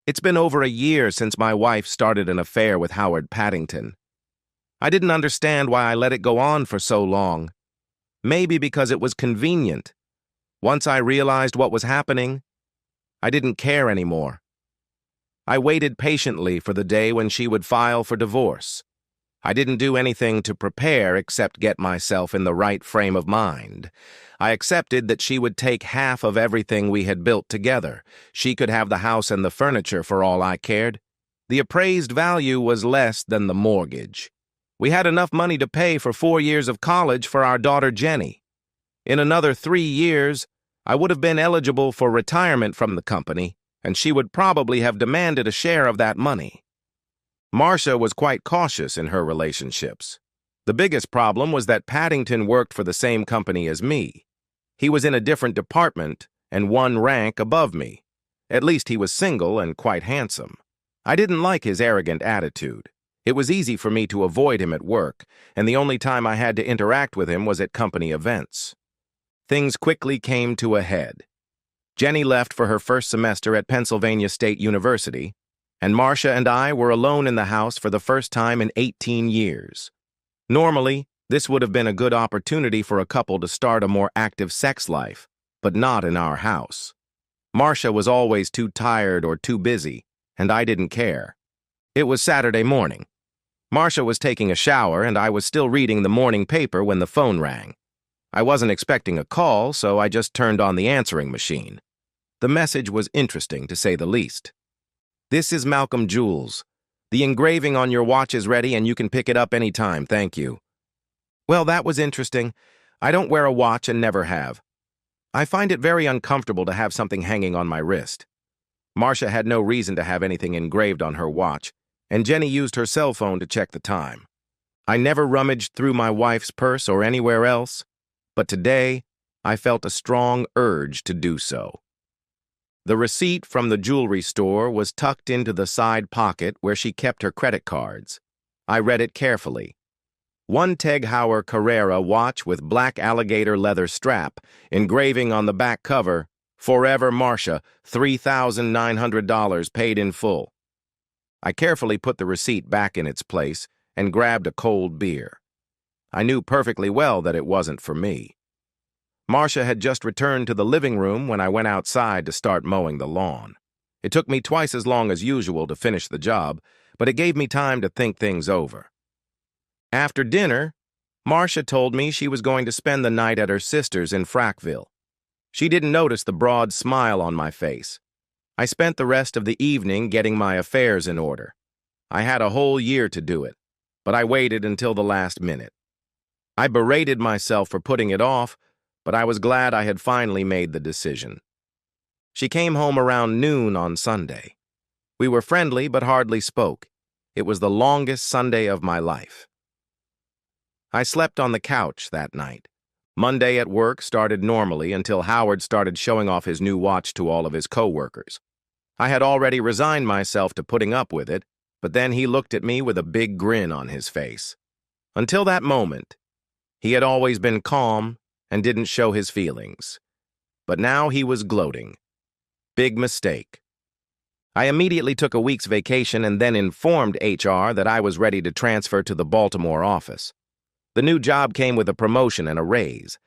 It's been over a year since my wife started an affair with Howard Paddington. I didn't understand why I let it go on for so long. Maybe because it was convenient. Once I realized what was happening, I didn't care anymore. I waited patiently for the day when she would file for divorce. I didn't do anything to prepare except get myself in the right frame of mind. I accepted that she would take half of everything we had built together. She could have the house and the furniture for all I cared. The appraised value was less than the mortgage. We had enough money to pay for 4 years of college for our daughter Jenny. In another 3 years, I would have been eligible for retirement from the company, and she would probably have demanded a share of that money. Marcia was quite cautious in her relationships. The biggest problem was that Paddington worked for the same company as me. He was in a different department and 1 rank above me. At least he was single and quite handsome. I didn't like his arrogant attitude. It was easy for me to avoid him at work, and the only time I had to interact with him was at company events. Things quickly came to a head. Jenny left for her first semester at Pennsylvania State University, and Marcia and I were alone in the house for the first time in 18 years. Normally, this would have been a good opportunity for a couple to start a more active sex life, but not in our house. Marcia was always too tired or too busy, and I didn't care. It was Saturday morning. Marcia was taking a shower, and I was still reading the morning paper when the phone rang. I wasn't expecting a call, so I just turned on the answering machine. The message was interesting, to say the least. "This is Malcolm Jules. The engraving on your watch is ready and you can pick it up anytime, thank you." Well, that was interesting. I don't wear a watch and never have. I find it very uncomfortable to have something hanging on my wrist. Marcia had no reason to have anything engraved on her watch, and Jenny used her cell phone to check the time. I never rummaged through my wife's purse or anywhere else, but today I felt a strong urge to do so. The receipt from the jewelry store was tucked into the side pocket where she kept her credit cards. I read it carefully. 1 Teg Heuer Carrera watch with black alligator leather strap, engraving on the back cover, "Forever Marcia, $3,900 paid in full." I carefully put the receipt back in its place and grabbed a cold beer. I knew perfectly well that it wasn't for me. Marcia had just returned to the living room when I went outside to start mowing the lawn. It took me twice as long as usual to finish the job, but it gave me time to think things over. After dinner, Marcia told me she was going to spend the night at her sister's in Frackville. She didn't notice the broad smile on my face. I spent the rest of the evening getting my affairs in order. I had a whole year to do it, but I waited until the last minute. I berated myself for putting it off, but I was glad I had finally made the decision. She came home around noon on Sunday. We were friendly but hardly spoke. It was the longest Sunday of my life. I slept on the couch that night. Monday at work started normally until Howard started showing off his new watch to all of his coworkers. I had already resigned myself to putting up with it, but then he looked at me with a big grin on his face. Until that moment, he had always been calm and didn't show his feelings. But now he was gloating. Big mistake. I immediately took a week's vacation and then informed HR that I was ready to transfer to the Baltimore office. The new job came with a promotion and a raise.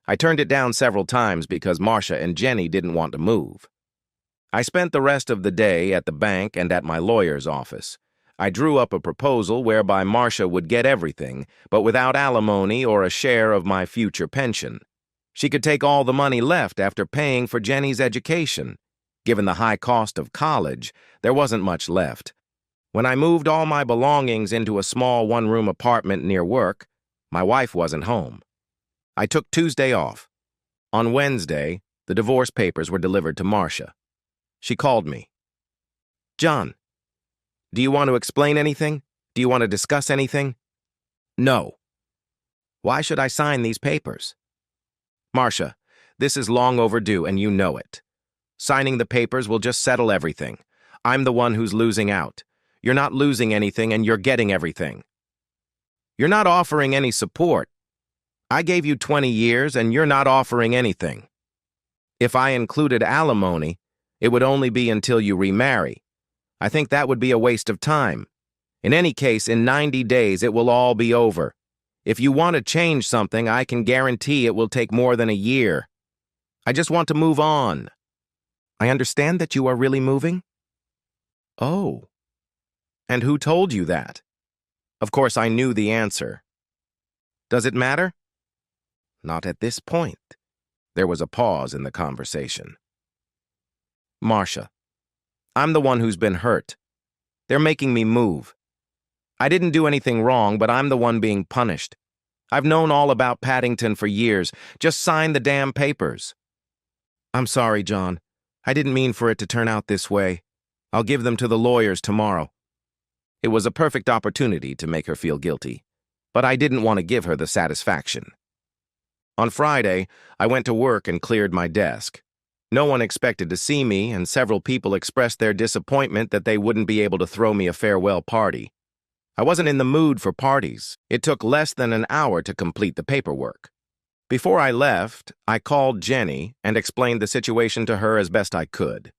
I turned it down several times because Marcia and Jenny didn't want to move. I spent the rest of the day at the bank and at my lawyer's office. I drew up a proposal whereby Marcia would get everything, but without alimony or a share of my future pension. She could take all the money left after paying for Jenny's education. Given the high cost of college, there wasn't much left. When I moved all my belongings into a small 1-room apartment near work, my wife wasn't home. I took Tuesday off. On Wednesday, the divorce papers were delivered to Marcia. She called me. "John, do you want to explain anything? Do you want to discuss anything?" "No." "Why should I sign these papers?" "Marcia, this is long overdue and you know it. Signing the papers will just settle everything. I'm the one who's losing out. You're not losing anything and you're getting everything. You're not offering any support. I gave you 20 years and you're not offering anything. If I included alimony, it would only be until you remarry. I think that would be a waste of time. In any case, in 90 days, it will all be over. If you want to change something, I can guarantee it will take more than a year. I just want to move on. I understand that you are really moving? Oh. And who told you that? Of course, I knew the answer. Does it matter? Not at this point. There was a pause in the conversation. Marcia, I'm the one who's been hurt. They're making me move. I didn't do anything wrong, but I'm the one being punished. I've known all about Paddington for years. Just sign the damn papers. I'm sorry, John. I didn't mean for it to turn out this way. I'll give them to the lawyers tomorrow. It was a perfect opportunity to make her feel guilty, but I didn't want to give her the satisfaction. On Friday, I went to work and cleared my desk. No one expected to see me, and several people expressed their disappointment that they wouldn't be able to throw me a farewell party. I wasn't in the mood for parties. It took less than an hour to complete the paperwork. Before I left, I called Jenny and explained the situation to her as best I could.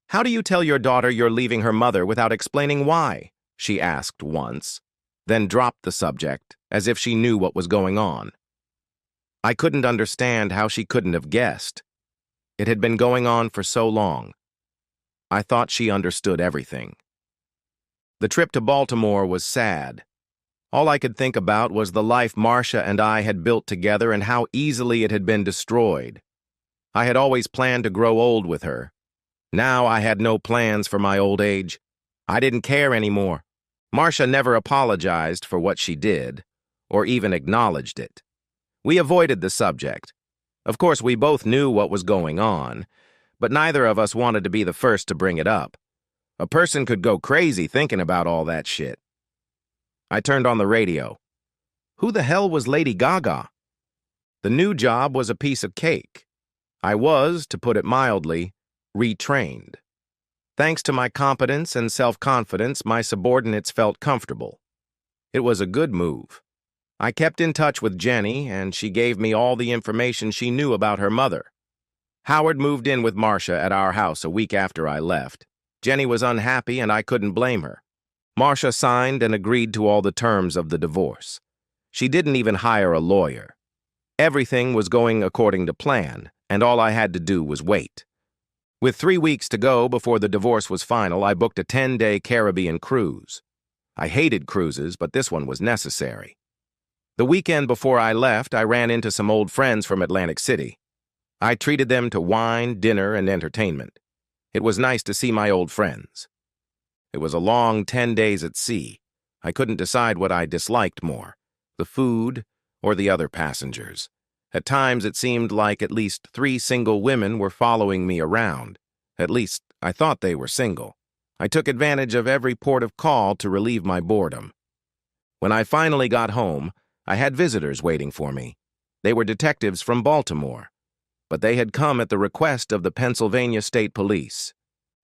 How do you tell your daughter you're leaving her mother without explaining why? She asked once, then dropped the subject as if she knew what was going on. I couldn't understand how she couldn't have guessed. It had been going on for so long. I thought she understood everything. The trip to Baltimore was sad. All I could think about was the life Marcia and I had built together and how easily it had been destroyed. I had always planned to grow old with her. Now I had no plans for my old age. I didn't care anymore. Marcia never apologized for what she did, or even acknowledged it. We avoided the subject. Of course, we both knew what was going on, but neither of us wanted to be the first to bring it up. A person could go crazy thinking about all that shit. I turned on the radio. Who the hell was Lady Gaga? The new job was a piece of cake. I was, to put it mildly, retrained. Thanks to my competence and self-confidence, my subordinates felt comfortable. It was a good move. I kept in touch with Jenny, and she gave me all the information she knew about her mother. Howard moved in with Marcia at our house a week after I left. Jenny was unhappy, and I couldn't blame her. Marcia signed and agreed to all the terms of the divorce. She didn't even hire a lawyer. Everything was going according to plan, and all I had to do was wait. With 3 weeks to go before the divorce was final, I booked a 10-day Caribbean cruise. I hated cruises, but this one was necessary. The weekend before I left, I ran into some old friends from Atlantic City. I treated them to wine, dinner, and entertainment. It was nice to see my old friends. It was a long 10 days at sea. I couldn't decide what I disliked more, the food or the other passengers. At times, it seemed like at least 3 single women were following me around. At least, I thought they were single. I took advantage of every port of call to relieve my boredom. When I finally got home, I had visitors waiting for me. They were detectives from Baltimore, but they had come at the request of the Pennsylvania State Police.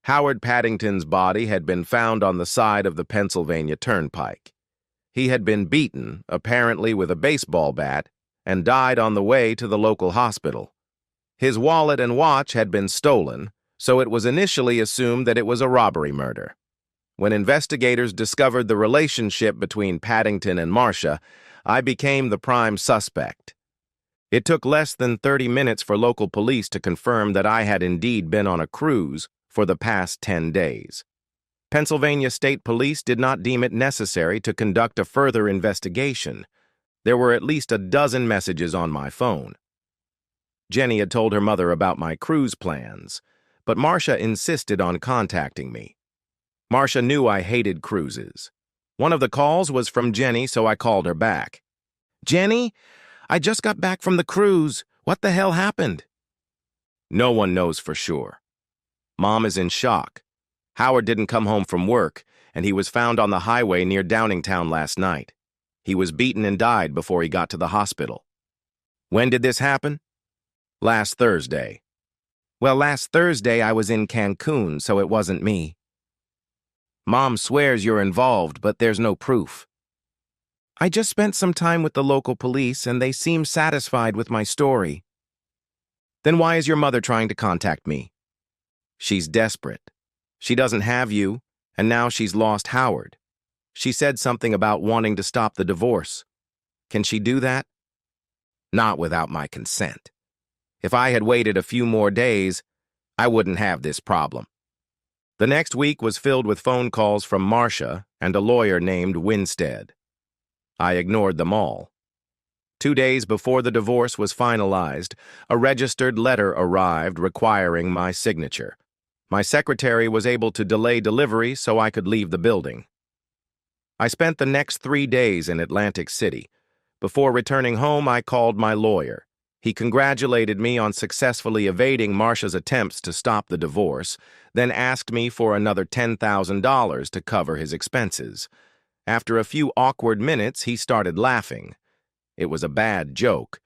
Howard Paddington's body had been found on the side of the Pennsylvania Turnpike. He had been beaten, apparently with a baseball bat, and died on the way to the local hospital. His wallet and watch had been stolen, so it was initially assumed that it was a robbery murder. When investigators discovered the relationship between Paddington and Marcia, I became the prime suspect. It took less than 30 minutes for local police to confirm that I had indeed been on a cruise for the past 10 days. Pennsylvania State Police did not deem it necessary to conduct a further investigation. There were at least a dozen messages on my phone. Jenny had told her mother about my cruise plans, but Marcia insisted on contacting me. Marcia knew I hated cruises. One of the calls was from Jenny, so I called her back. "Jenny, I just got back from the cruise. What the hell happened?" No one knows for sure. Mom is in shock. Howard didn't come home from work, and he was found on the highway near Downingtown last night. He was beaten and died before he got to the hospital. When did this happen? Last Thursday. Well, last Thursday I was in Cancun, so it wasn't me. Mom swears you're involved, but there's no proof. I just spent some time with the local police, and they seem satisfied with my story. Then why is your mother trying to contact me? She's desperate. She doesn't have you, and now she's lost Howard. She said something about wanting to stop the divorce. Can she do that? Not without my consent. If I had waited a few more days, I wouldn't have this problem. The next week was filled with phone calls from Marcia and a lawyer named Winstead. I ignored them all. 2 days before the divorce was finalized, a registered letter arrived requiring my signature. My secretary was able to delay delivery so I could leave the building. I spent the next 3 days in Atlantic City. Before returning home, I called my lawyer. He congratulated me on successfully evading Marcia's attempts to stop the divorce, then asked me for another $10,000 to cover his expenses. After a few awkward minutes, he started laughing. It was a bad joke,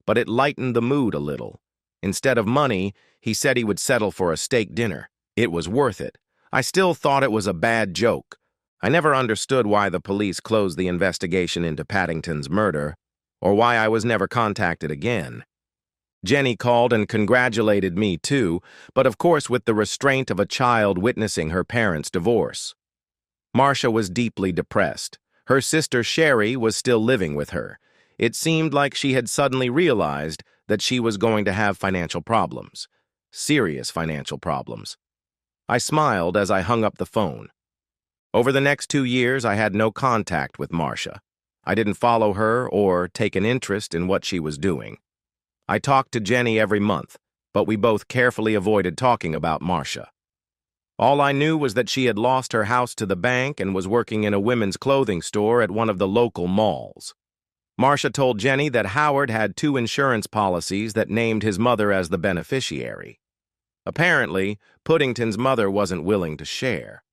but it lightened the mood a little. Instead of money, he said he would settle for a steak dinner. It was worth it. I still thought it was a bad joke. I never understood why the police closed the investigation into Paddington's murder, or why I was never contacted again. Jenny called and congratulated me too, but of course with the restraint of a child witnessing her parents' divorce. Marcia was deeply depressed. Her sister Sherry was still living with her. It seemed like she had suddenly realized that she was going to have financial problems. Serious financial problems. I smiled as I hung up the phone. Over the next 2 years, I had no contact with Marcia. I didn't follow her or take an interest in what she was doing. I talked to Jenny every month, but we both carefully avoided talking about Marcia. All I knew was that she had lost her house to the bank and was working in a women's clothing store at one of the local malls. Marcia told Jenny that Howard had 2 insurance policies that named his mother as the beneficiary. Apparently, Puddington's mother wasn't willing to share.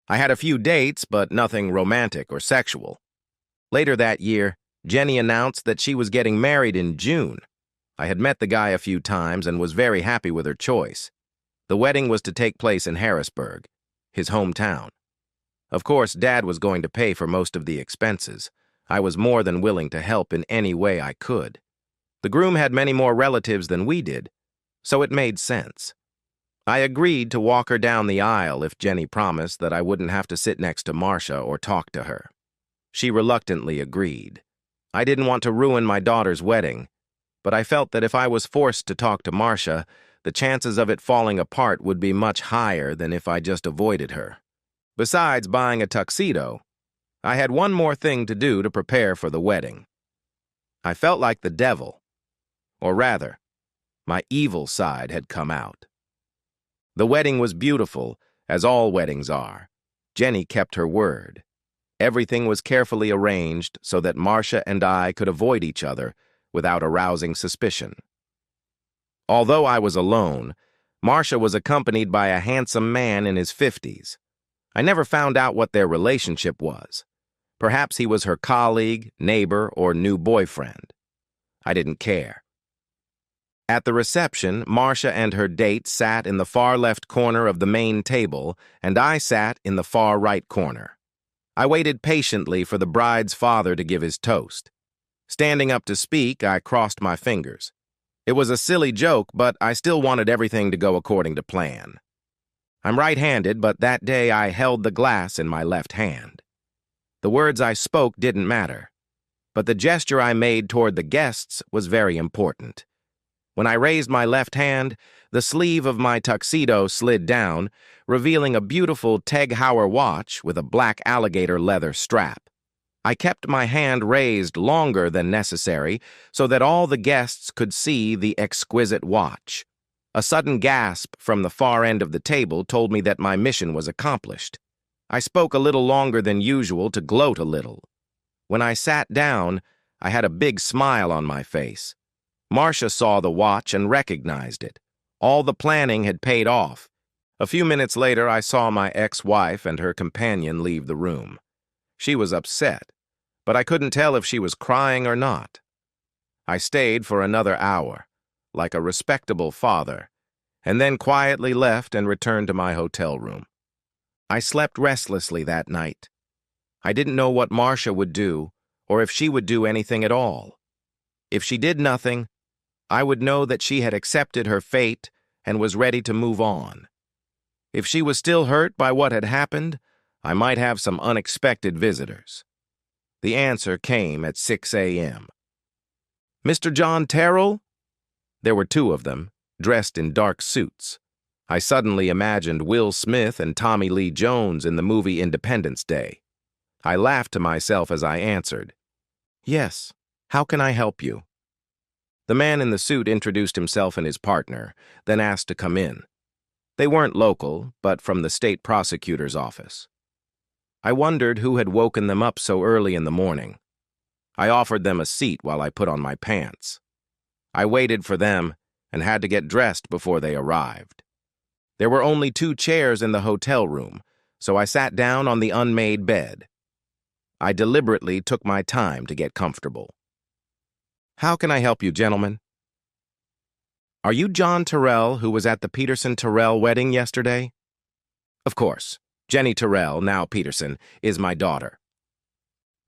I had a few dates, but nothing romantic or sexual. Later that year, Jenny announced that she was getting married in June. I had met the guy a few times and was very happy with her choice. The wedding was to take place in Harrisburg, his hometown. Of course, Dad was going to pay for most of the expenses. I was more than willing to help in any way I could. The groom had many more relatives than we did, so it made sense. I agreed to walk her down the aisle if Jenny promised that I wouldn't have to sit next to Marcia or talk to her. She reluctantly agreed. I didn't want to ruin my daughter's wedding, but I felt that if I was forced to talk to Marcia, the chances of it falling apart would be much higher than if I just avoided her. Besides buying a tuxedo, I had one more thing to do to prepare for the wedding. I felt like the devil, or rather, my evil side had come out. The wedding was beautiful, as all weddings are. Jenny kept her word. Everything was carefully arranged so that Marcia and I could avoid each other without arousing suspicion. Although I was alone, Marcia was accompanied by a handsome man in his 50s. I never found out what their relationship was. Perhaps he was her colleague, neighbor, or new boyfriend. I didn't care. At the reception, Marcia and her date sat in the far left corner of the main table, and I sat in the far right corner. I waited patiently for the bride's father to give his toast. Standing up to speak, I crossed my fingers. It was a silly joke, but I still wanted everything to go according to plan. I'm right-handed, but that day I held the glass in my left hand. The words I spoke didn't matter, but the gesture I made toward the guests was very important. When I raised my left hand, the sleeve of my tuxedo slid down, revealing a beautiful Teg Heuer watch with a black alligator leather strap. I kept my hand raised longer than necessary so that all the guests could see the exquisite watch. A sudden gasp from the far end of the table told me that my mission was accomplished. I spoke a little longer than usual to gloat a little. When I sat down, I had a big smile on my face. Marcia saw the watch and recognized it. All the planning had paid off. A few minutes later, I saw my ex-wife and her companion leave the room. She was upset, but I couldn't tell if she was crying or not. I stayed for another hour, like a respectable father, and then quietly left and returned to my hotel room. I slept restlessly that night. I didn't know what Marcia would do, or if she would do anything at all. If she did nothing, I would know that she had accepted her fate and was ready to move on. If she was still hurt by what had happened, I might have some unexpected visitors. The answer came at 6 a.m. Mr. John Terrell? There were two of them, dressed in dark suits. I suddenly imagined Will Smith and Tommy Lee Jones in the movie Independence Day. I laughed to myself as I answered, "Yes, how can I help you?" The man in the suit introduced himself and his partner, then asked to come in. They weren't local, but from the state prosecutor's office. I wondered who had woken them up so early in the morning. I offered them a seat while I put on my pants. I waited for them and had to get dressed before they arrived. There were only 2 chairs in the hotel room, so I sat down on the unmade bed. I deliberately took my time to get comfortable. "How can I help you, gentlemen?" "Are you John Terrell, who was at the Peterson-Terrell wedding yesterday?" "Of course. Jenny Terrell, now Peterson, is my daughter.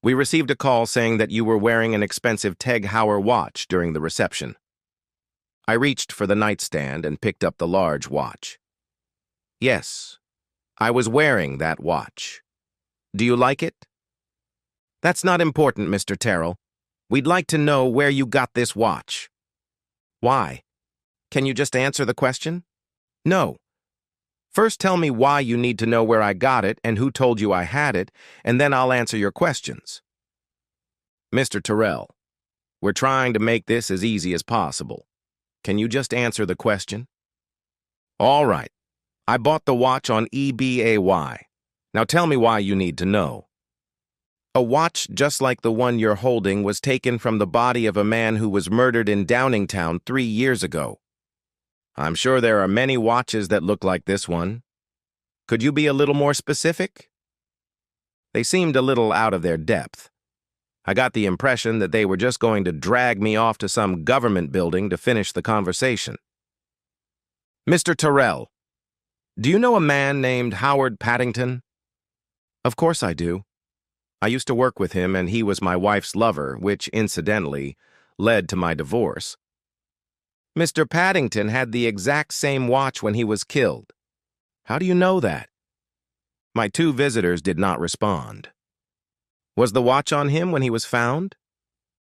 We received a call saying that you were wearing an expensive Teg Heuer watch during the reception." I reached for the nightstand and picked up the large watch. "Yes, I was wearing that watch. Do you like it?" "That's not important, Mr. Terrell. We'd like to know where you got this watch." "Why? Can you just answer the question?" "No. First tell me why you need to know where I got it and who told you I had it, and then I'll answer your questions." "Mr. Terrell, we're trying to make this as easy as possible. Can you just answer the question?" "All right. I bought the watch on eBay. Now tell me why you need to know." "A watch just like the one you're holding was taken from the body of a man who was murdered in Downingtown 3 years ago. I'm sure there are many watches that look like this one. Could you be a little more specific?" They seemed a little out of their depth. I got the impression that they were just going to drag me off to some government building to finish the conversation. "Mr. Terrell, do you know a man named Howard Paddington?" "Of course I do. I used to work with him, and he was my wife's lover, which, incidentally, led to my divorce." "Mr. Paddington had the exact same watch when he was killed. How do you know that?" My 2 visitors did not respond. "Was the watch on him when he was found?"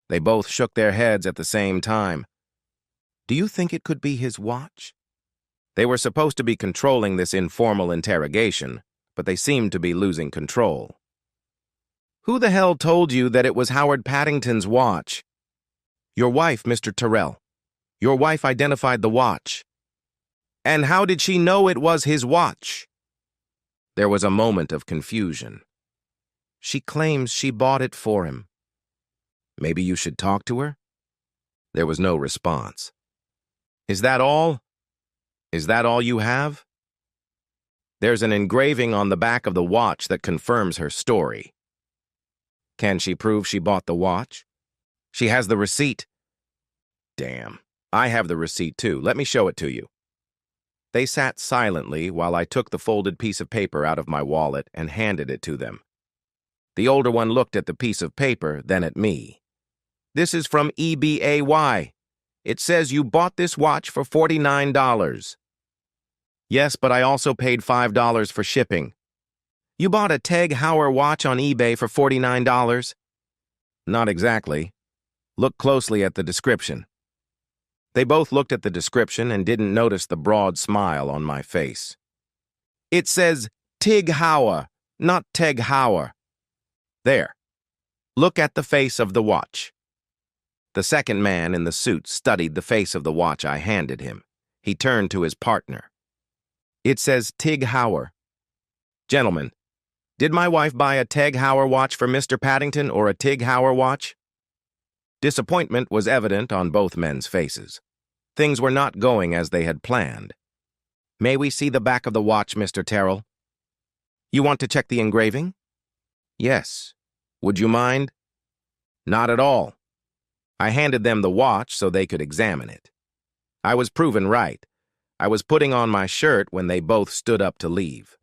They both shook their heads at the same time. "Do you think it could be his watch?" They were supposed to be controlling this informal interrogation, but they seemed to be losing control. "Who the hell told you that it was Howard Paddington's watch?" "Your wife, Mr. Terrell. Your wife identified the watch." "And how did she know it was his watch?" There was a moment of confusion. "She claims she bought it for him." "Maybe you should talk to her?" There was no response. "Is that all? Is that all you have?" "There's an engraving on the back of the watch that confirms her story." "Can she prove she bought the watch?" "She has the receipt." "Damn. I have the receipt too. Let me show it to you." They sat silently while I took the folded piece of paper out of my wallet and handed it to them. The older one looked at the piece of paper, then at me. "This is from eBay. It says you bought this watch for $49. "Yes, but I also paid $5 for shipping." "You bought a Teg Heuer watch on eBay for $49? "Not exactly. Look closely at the description." They both looked at the description and didn't notice the broad smile on my face. "It says Tig Heuer, not Teg Heuer." "There. Look at the face of the watch." The second man in the suit studied the face of the watch I handed him. He turned to his partner. "It says Tig Heuer. Gentlemen, did my wife buy a Teg Heuer watch for Mr. Paddington or a Tig Heuer watch?" Disappointment was evident on both men's faces. Things were not going as they had planned. "May we see the back of the watch, Mr. Terrell?" "You want to check the engraving?" "Yes. Would you mind?" "Not at all." I handed them the watch so they could examine it. I was proven right. I was putting on my shirt when they both stood up to leave.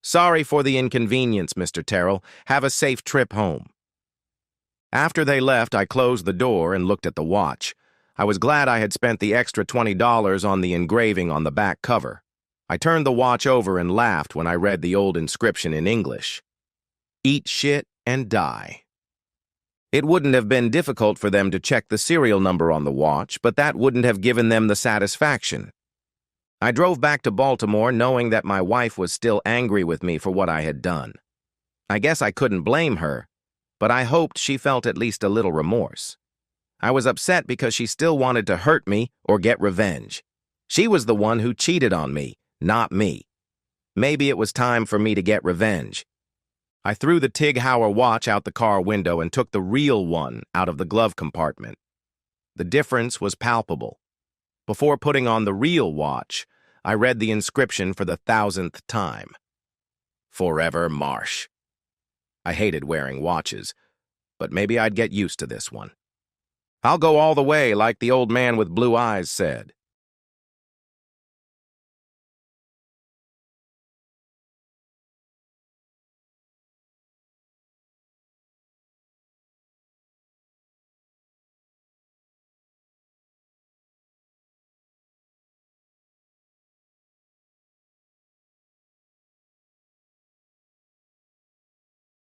"Sorry for the inconvenience, Mr. Terrell. Have a safe trip home." After they left, I closed the door and looked at the watch. I was glad I had spent the extra $20 on the engraving on the back cover. I turned the watch over and laughed when I read the old inscription in English. Eat shit and die. It wouldn't have been difficult for them to check the serial number on the watch, but that wouldn't have given them the satisfaction. I drove back to Baltimore knowing that my wife was still angry with me for what I had done. I guess I couldn't blame her, but I hoped she felt at least a little remorse. I was upset because she still wanted to hurt me or get revenge. She was the one who cheated on me, not me. Maybe it was time for me to get revenge. I threw the Tig Heuer watch out the car window and took the real one out of the glove compartment. The difference was palpable. Before putting on the real watch, I read the inscription for the 1,000th time. Forever Marsh. I hated wearing watches, but maybe I'd get used to this one. I'll go all the way, like the old man with blue eyes said.